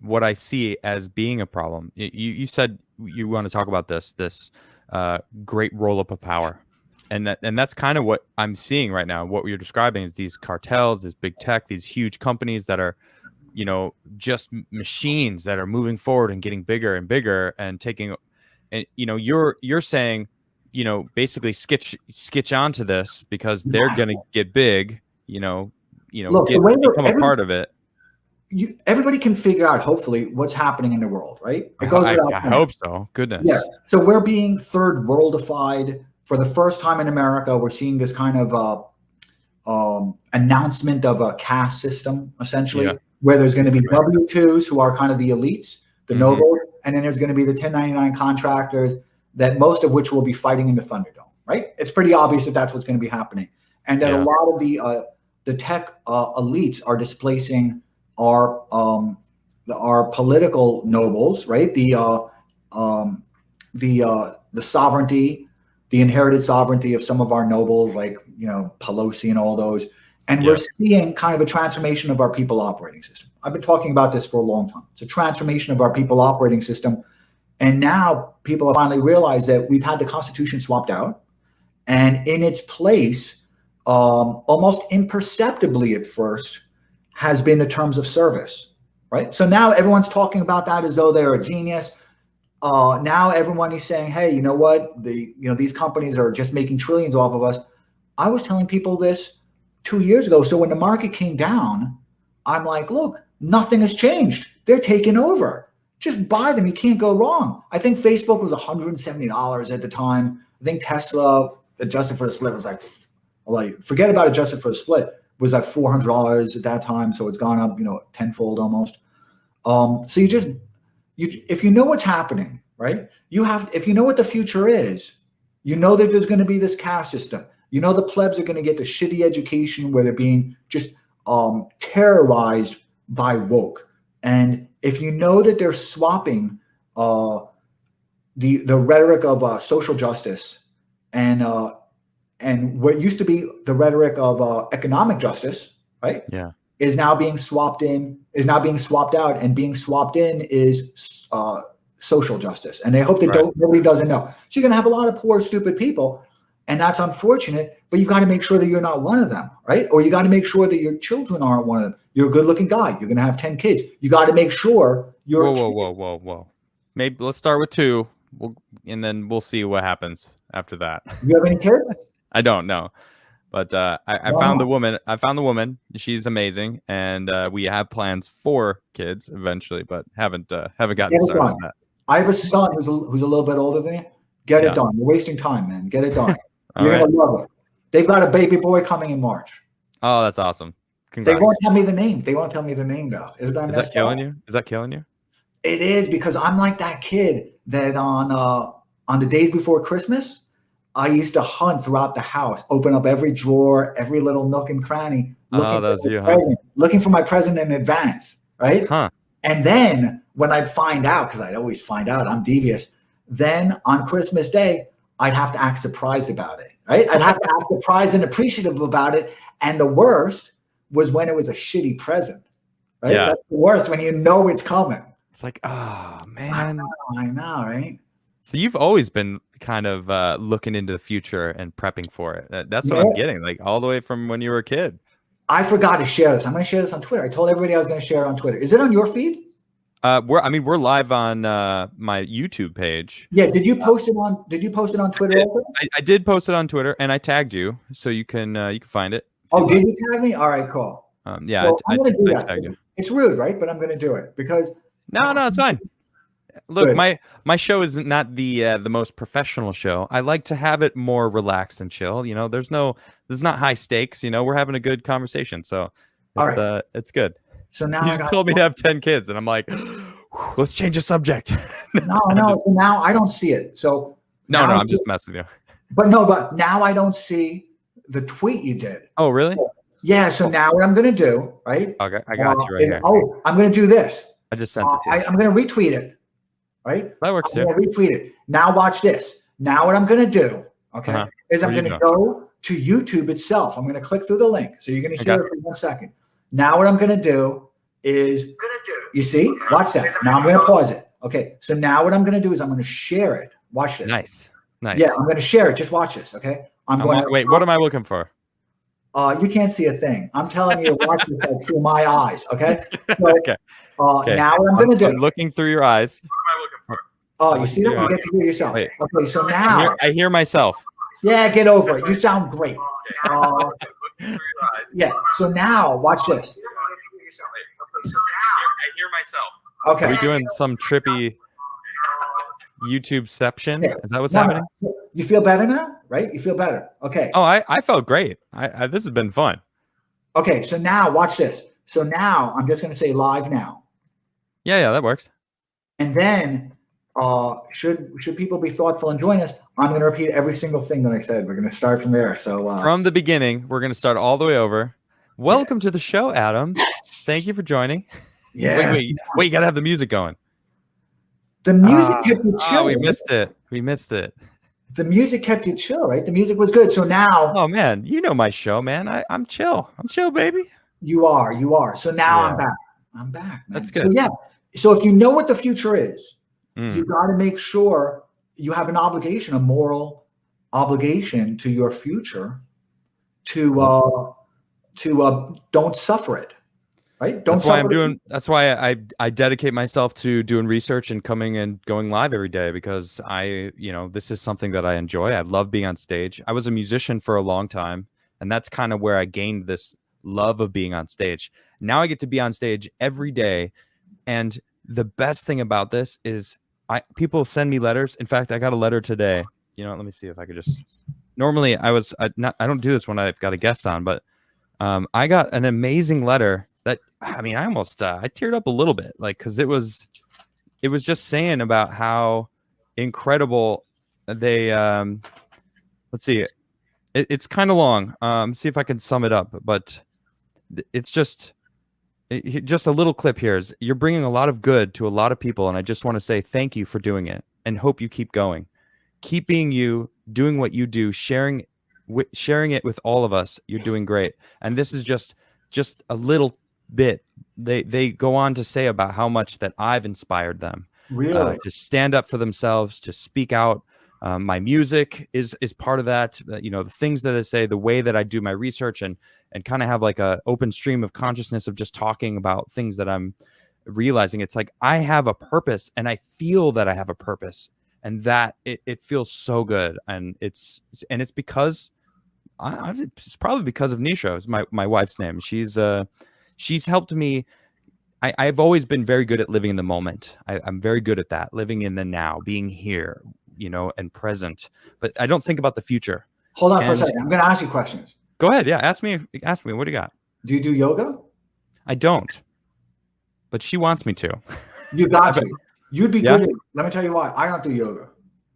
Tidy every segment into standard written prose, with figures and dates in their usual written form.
what I see as being a problem. You said you want to talk about this great roll up of power, and that's kind of what I'm seeing right now. What you're describing is these cartels, this big tech, these huge companies that are, just machines that are moving forward and getting bigger and bigger and taking. And you're saying, basically skitch onto this because they're gonna get big. Look, the way become a part of it. Everybody can figure out, hopefully, what's happening in the world, right? It goes without I hope so. Goodness. Yeah. So we're being third worldified for the first time in America. We're seeing this kind of announcement of a caste system, essentially, where there's going to be W-2s who are kind of the elites, the nobles, and then there's going to be the 1099 contractors, that most of which will be fighting in the Thunderdome, right? It's pretty obvious that that's what's going to be happening, and that a lot of the tech elites are displacing our political nobles, right? The sovereignty, the inherited sovereignty of some of our nobles, like Pelosi and all those. And we're seeing kind of a transformation of our people operating system. I've been talking about this for a long time. It's a transformation of our people operating system. And now people have finally realized that we've had the Constitution swapped out, and in its place, almost imperceptibly at first, has been the terms of service, right? So now everyone's talking about that as though they're a genius. Now everyone is saying, hey, you know what? These companies are just making trillions off of us. I was telling people this 2 years ago. So when the market came down, I'm like, look, nothing has changed. They're taking over. Just buy them. You can't go wrong. I think Facebook was $170 at the time. I think Tesla, adjusted for the split, was like forget about adjusted for the split, was like $400 at that time. So it's gone up, tenfold almost. So if you know what's happening, right? If you know what the future is, you know that there's going to be this caste system. The plebs are going to get the shitty education where they're being just terrorized by woke. And if you know that they're swapping the rhetoric of social justice and what used to be the rhetoric of economic justice, right? Yeah, is now being swapped out, and being swapped in is social justice. And they hope that nobody doesn't know. So you're going to have a lot of poor, stupid people. And that's unfortunate, but you've got to make sure that you're not one of them, right? Or you got to make sure that your children aren't one of them. You're a good-looking guy. You're going to have 10 kids. You got to make sure you're. Whoa. Maybe let's start with 2, and then we'll see what happens after that. You have any kids? I don't know, but I found the woman. I found the woman. She's amazing, and we have plans for kids eventually, but haven't gotten started on that. I have a son who's a little bit older than you. Get it done. You're wasting time, man. Get it done. You're going to love it. They've got a baby boy coming in March. Oh, that's awesome. Congrats. They won't tell me the name. though. Is that killing you? Is that killing you? It is, because I'm like that kid that on the days before Christmas, I used to hunt throughout the house, open up every drawer, every little nook and cranny, looking for my present in advance, right? Huh. And then when I'd find out, because I'd always find out, I'm devious, then on Christmas Day, I'd have to act surprised about it, right? I'd have to act surprised and appreciative about it. And the worst was when it was a shitty present, right? Yeah. That's the worst, when you know it's coming. It's like, oh, man. I know, right? So you've always been kind of looking into the future and prepping for it. That's what I'm getting, like all the way from when you were a kid. I forgot to share this. I'm going to share this on Twitter. I told everybody I was going to share it on Twitter. Is it on your feed? We're live on my YouTube page. Yeah. Did you post it on Twitter? I did post it on Twitter, and I tagged you, so you can find it. Oh, did you tag me? All right, cool. Yeah, well, I'm going to do that. Tagged you. It's rude, right? But I'm going to do it because. No, it's fine. Look, my show is not the most professional show. I like to have it more relaxed and chill. There's not high stakes. We're having a good conversation, so it's good. So now you just told me to have 10 kids, and I'm like, let's change the subject. No. So now I don't see it. So no, I'm just messing with you. But now I don't see the tweet you did. Oh, really? Yeah. So now what I'm going to do, right? Okay, I got you right here. Oh, I'm going to do this. I just sent it to you. I'm going to retweet it. Right? That works too. I'm going to retweet it. Now watch this. Now what I'm going to do, is I'm going to go to YouTube itself. I'm going to click through the link. So you're going to hear it for 1 second. Now what I'm going to do is, You see? Watch that. Now I'm going to pause it. Okay. So now what I'm going to do is I'm going to share it. Watch this. Nice. Nice. Yeah, I'm going to share it. Just watch this. Okay. Wait, what am I looking for? You can't see a thing. I'm telling you to watch this like through my eyes. Okay. So, Okay. Now what I'm going to do. I'm looking through your eyes. Oh, you see that? You get to hear yourself. Wait. Okay. So now I hear myself. Yeah, get over it. You sound great. Yeah. So now watch this. I hear myself. Okay. Are we doing some trippy YouTubeception? Yeah. Is that what's happening? You feel better now, right? You feel better. Okay. Oh, I felt great. This has been fun. Okay. So now watch this. So now I'm just going to say live now. Yeah, that works. And then should people be thoughtful and join us, I'm going to repeat every single thing that I said. We're going to start from there. So from the beginning, we're going to start all the way over. Welcome to the show, Adam. Thank you for joining. Yeah. Wait, you got to have the music going. The music kept you chill. We missed it. The music kept you chill, right? The music was good. So now. Oh man, you know my show, man. I'm chill. I'm chill, baby. You are. So now I'm back. Man. That's good. So yeah. So if you know what the future is, you got to make sure you have an obligation, a moral obligation to your future to don't suffer it. Right? Don't That's why I dedicate myself to doing research and coming and going live every day, because this is something that I enjoy. I love being on stage. I was a musician for a long time, and that's kind of where I gained this love of being on stage. Now I get to be on stage every day, and the best thing about this is people send me letters. In fact, I got a letter today. Let me see if I could just. Normally, I don't do this when I've got a guest on, but I got an amazing letter that I almost I teared up a little bit, like, because it was just saying about how incredible they. Let's see, it's kind of long. See if I can sum it up, but it's just a little clip here. You're bringing a lot of good to a lot of people, and I just want to say thank you for doing it, and hope you keep going. Keep being you, doing what you do, sharing it with all of us. You're doing great. And this is just a little bit. They go on to say about how much that I've inspired them really to stand up for themselves, to speak out. My music is part of that. The things that I say, the way that I do my research, and kind of have like a open stream of consciousness of just talking about things that I'm realizing. It's like I have a purpose, and I feel that I have a purpose, and that it feels so good. And it's because it's probably because of Nisha. Is my wife's name. She's helped me. I've always been very good at living in the moment. I'm very good at that, living in the now, being here, and present. But I don't think about the future. Hold on for a second. I'm going to ask you questions. Go ahead. Yeah, ask me. What do you got? Do you do yoga? I don't, but she wants me to. You got to. You'd be good at it. Let me tell you why. I don't do yoga.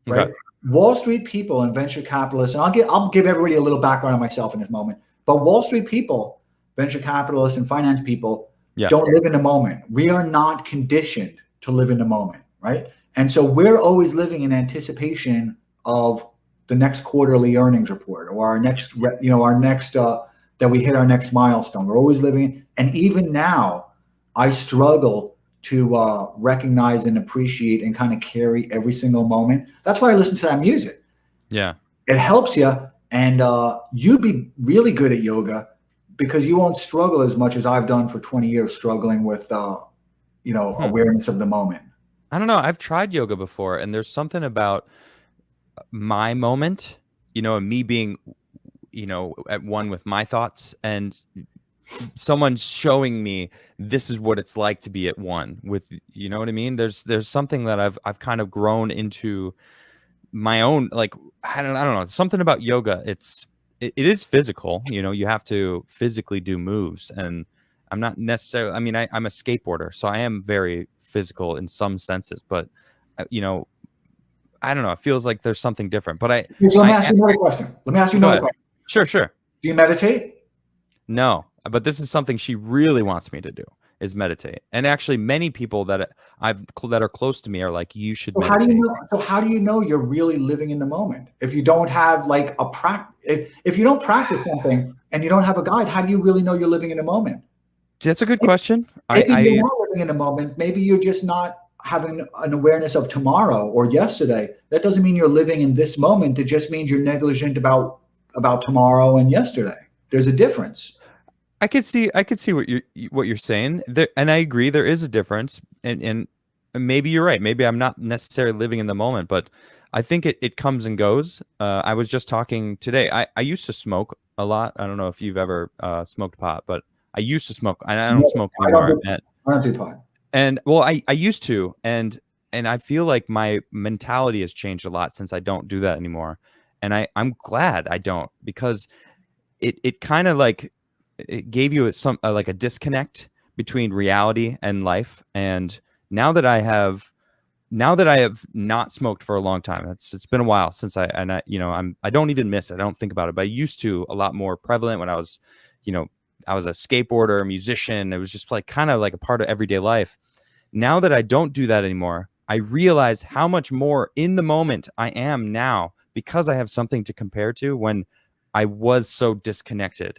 Right? Okay. Wall Street people and venture capitalists, and I'll give everybody a little background on myself in this moment. But Wall Street people, venture capitalists, and finance people don't live in the moment. We are not conditioned to live in the moment, right? And so we're always living in anticipation of the next quarterly earnings report, or our next that we hit our next milestone. We're always living, and even now, I struggle to recognize and appreciate and kind of carry every single moment. That's why I listen to that music. Yeah. It helps you, and you'd be really good at yoga because you won't struggle as much as I've done for 20 years, struggling with awareness of the moment. I don't know. I've tried yoga before, and there's something about my moment, and me being, at one with my thoughts, and someone showing me this is what it's like to be at one with, what I mean? There's something that I've kind of grown into my own, like, I don't know, something about yoga. It is physical, you have to physically do moves, and I'm not necessarily, I'm a skateboarder, so I am very physical in some senses, but I don't know, it feels like there's something different. But so let me ask you another question. Sure. Do you meditate? No, but this is something she really wants me to do, is meditate. And actually many people that are close to me are like, you should meditate. How do you know you're really living in the moment? If you don't have like a practice, if you don't practice something and you don't have a guide, how do you really know you're living in the moment? That's a good question. Maybe you're I not living in the moment. Maybe you're just not having an awareness of tomorrow or yesterday. That doesn't mean you're living in this moment. It just means you're negligent about tomorrow and yesterday. There's a difference. I could see what you're saying there, and I agree there is a difference, and maybe you're right. Maybe I'm not necessarily living in the moment, but I think it comes and goes. I was just talking today. I used to smoke a lot. I don't know if you've ever smoked pot, but I used to smoke. I don't No, smoke I don't anymore. do, I don't do pot. And well, I used to, and I feel like my mentality has changed a lot since I don't do that anymore. And I'm glad I don't, because it kind of like it gave you some like a disconnect between reality and life. And now that I have not smoked for a long time, it's been a while since I don't even miss it. I don't think about it, but I used to a lot more prevalent when I was, you know, I was a skateboarder, a musician. It was just like kind of like a part of everyday life. Now that I don't do that anymore, I realize how much more in the moment I am now because I have something to compare to when I was so disconnected.